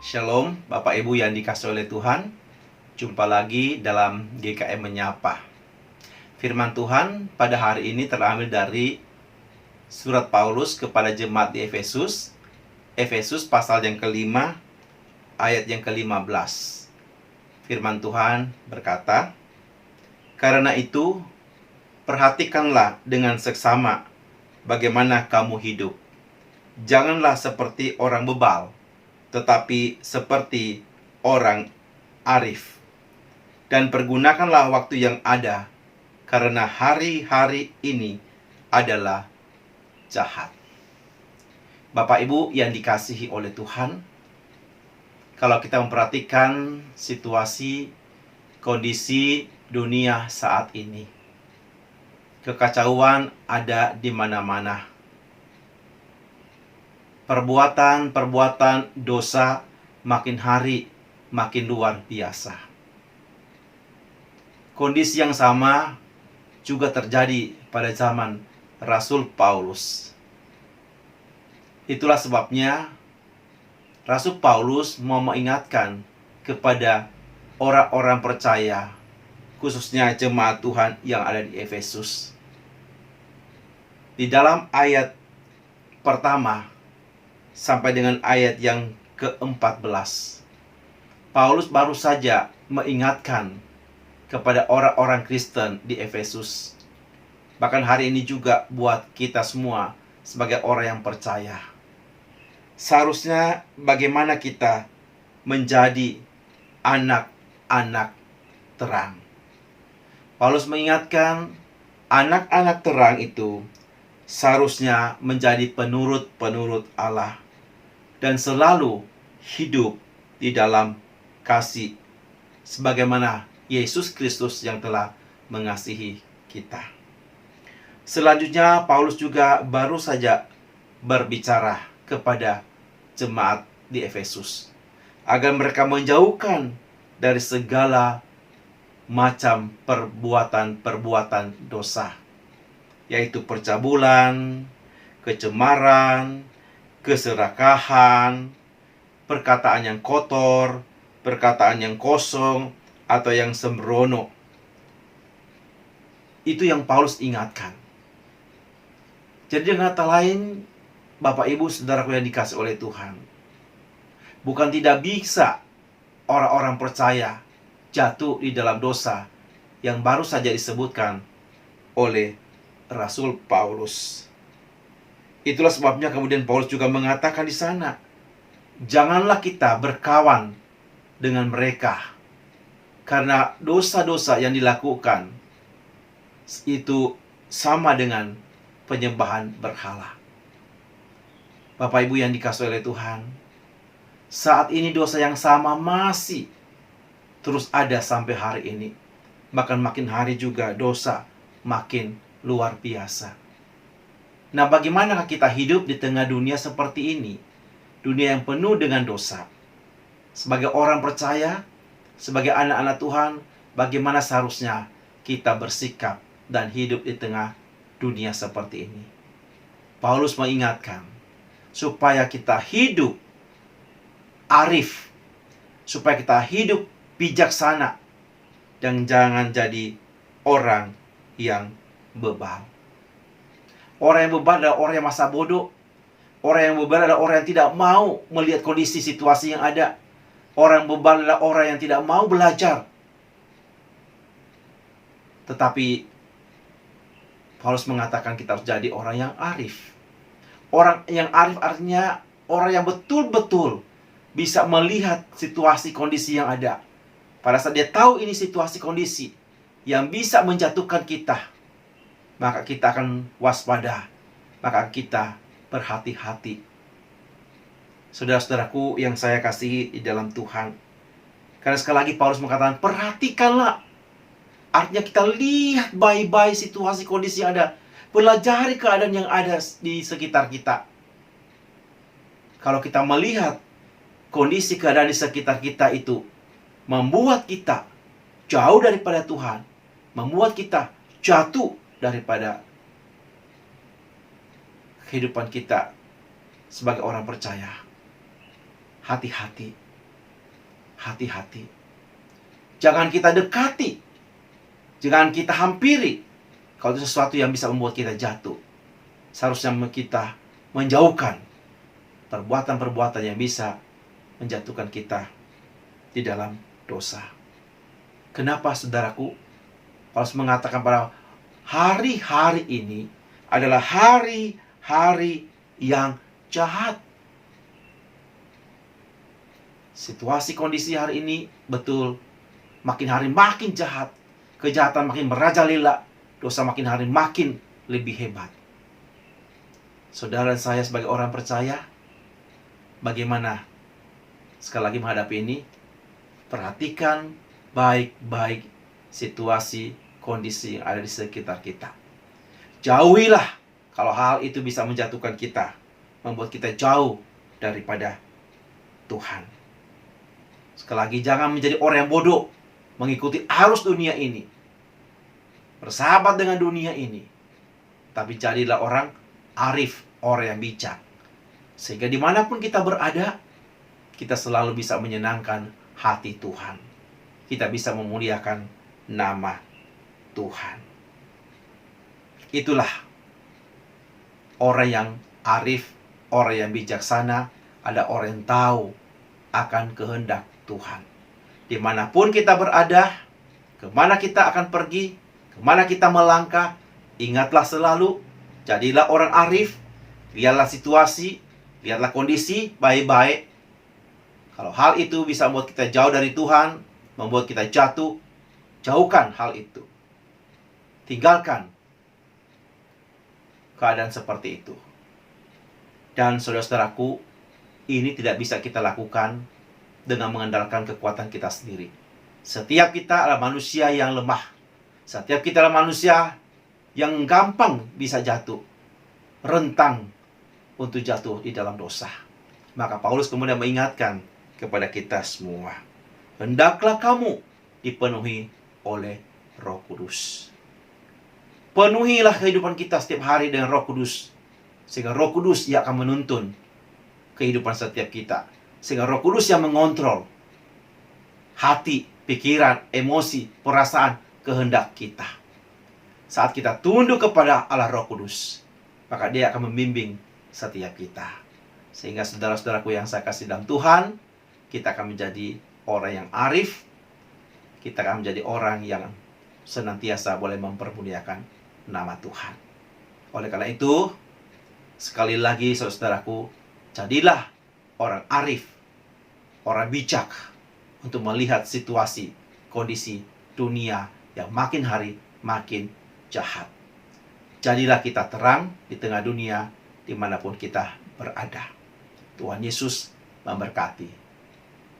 Shalom, Bapak Ibu yang dikasihi oleh Tuhan. Jumpa lagi dalam GKM Menyapa. Firman Tuhan pada hari ini terambil dari surat Paulus kepada jemaat di Efesus. Efesus pasal yang kelima, ayat yang ke-15. Firman Tuhan berkata, "Karena itu, perhatikanlah dengan seksama bagaimana kamu hidup. Janganlah seperti orang bebal, tetapi seperti orang arif. Dan pergunakanlah waktu yang ada, karena hari-hari ini adalah jahat." Bapak Ibu yang dikasihi oleh Tuhan, kalau kita memperhatikan situasi, kondisi dunia saat ini, kekacauan ada di mana-mana. Perbuatan-perbuatan dosa makin hari makin luar biasa. Kondisi yang sama juga terjadi pada zaman Rasul Paulus. Itulah sebabnya Rasul Paulus mau mengingatkan kepada orang-orang percaya, khususnya jemaat Tuhan yang ada di Efesus. Di dalam ayat pertama sampai dengan ayat yang ke-14, Paulus baru saja mengingatkan kepada orang-orang Kristen di Efesus. Bahkan hari ini juga buat kita semua sebagai orang yang percaya. Seharusnya bagaimana kita menjadi anak-anak terang. Paulus mengingatkan anak-anak terang itu seharusnya menjadi penurut-penurut Allah dan selalu hidup di dalam kasih sebagaimana Yesus Kristus yang telah mengasihi kita. Selanjutnya Paulus juga baru saja berbicara kepada jemaat di Efesus agar mereka menjauhkan dari segala macam perbuatan-perbuatan dosa, yaitu percabulan, kecemaran, keserakahan, perkataan yang kotor, perkataan yang kosong, atau yang sembrono. Itu yang Paulus ingatkan. Jadi dengan kata lain, Bapak Ibu Saudaraku yang dikasihi oleh Tuhan, bukan tidak bisa orang-orang percaya jatuh di dalam dosa yang baru saja disebutkan oleh Rasul Paulus. Itulah sebabnya kemudian Paulus juga mengatakan di sana, janganlah kita berkawan dengan mereka, karena dosa-dosa yang dilakukan itu sama dengan penyembahan berhala. Bapak Ibu yang dikasihi oleh Tuhan, saat ini dosa yang sama masih terus ada sampai hari ini. Bahkan makin hari juga dosa makin luar biasa. Nah, bagaimanakah kita hidup di tengah dunia seperti ini? Dunia yang penuh dengan dosa. Sebagai orang percaya, sebagai anak-anak Tuhan, bagaimana seharusnya kita bersikap dan hidup di tengah dunia seperti ini? Paulus mengingatkan supaya kita hidup arif, supaya kita hidup bijaksana, dan jangan jadi orang yang bebal. Orang yang bebal adalah orang yang masa bodoh. Orang yang bebal adalah orang yang tidak mau melihat kondisi situasi yang ada. Orang yang bebal adalah orang yang tidak mau belajar. Tetapi Paulus mengatakan kita harus jadi orang yang arif. Orang yang arif artinya orang yang betul-betul bisa melihat situasi kondisi yang ada. Pada saat dia tahu ini situasi kondisi yang bisa menjatuhkan kita, maka kita akan waspada, maka kita berhati-hati. Saudara-saudaraku yang saya kasihi di dalam Tuhan, karena sekali lagi Paulus mengatakan perhatikanlah. Artinya kita lihat baik-baik situasi kondisi yang ada, pelajari keadaan yang ada di sekitar kita. Kalau kita melihat kondisi keadaan di sekitar kita itu membuat kita jauh daripada Tuhan, membuat kita jatuh daripada kehidupan kita sebagai orang percaya, hati-hati. hati-hati. Jangan kita dekati, jangan kita hampiri kalau itu sesuatu yang bisa membuat kita jatuh. Seharusnya kita menjauhkan perbuatan-perbuatan yang bisa menjatuhkan kita di dalam dosa. Kenapa saudaraku? Paulus mengatakan pada hari-hari ini adalah hari-hari yang jahat. Situasi kondisi hari ini betul makin hari makin jahat. Kejahatan makin merajalela, dosa makin hari makin lebih hebat. Saudara dan saya sebagai orang percaya, bagaimana sekali lagi menghadapi ini? Perhatikan baik-baik situasi, kondisi yang ada di sekitar kita. Jauhilah kalau hal itu bisa menjatuhkan kita, membuat kita jauh daripada Tuhan. Sekali lagi, jangan menjadi orang yang bodoh, mengikuti arus dunia ini, bersahabat dengan dunia ini. Tapi jadilah orang arif, orang yang bijak. Sehingga dimanapun kita berada, kita selalu bisa menyenangkan hati Tuhan. Kita bisa memuliakan nama Tuhan. Itulah orang yang arif, orang yang bijaksana, ada orang yang tahu akan kehendak Tuhan. Dimanapun kita berada, kemana kita akan pergi, kemana kita melangkah, ingatlah selalu, jadilah orang arif, lihatlah situasi, lihatlah kondisi baik-baik. Kalau hal itu bisa membuat kita jauh dari Tuhan, membuat kita jatuh, jauhkan hal itu. Tinggalkan keadaan seperti itu. Dan saudara-saudaraku, ini tidak bisa kita lakukan dengan mengandalkan kekuatan kita sendiri. Setiap kita adalah manusia yang lemah. Setiap kita adalah manusia yang gampang bisa jatuh, rentang untuk jatuh di dalam dosa. Maka Paulus kemudian mengingatkan kepada kita semua, hendaklah kamu dipenuhi oleh Roh Kudus. Penuhilah kehidupan kita setiap hari dengan Roh Kudus, sehingga Roh Kudus yang akan menuntun kehidupan setiap kita, sehingga Roh Kudus yang mengontrol hati, pikiran, emosi, perasaan, kehendak kita. Saat kita tunduk kepada Allah Roh Kudus, maka Dia akan membimbing setiap kita. Sehingga saudara-saudaraku yang saya kasih dalam Tuhan, kita akan menjadi orang yang arif, kita akan menjadi orang yang senantiasa boleh mempermuliakan nama Tuhan. Oleh karena itu, sekali lagi saudaraku, jadilah orang arif, orang bijak untuk melihat situasi, kondisi dunia yang makin hari makin jahat. Jadilah kita terang di tengah dunia dimanapun kita berada. Tuhan Yesus memberkati.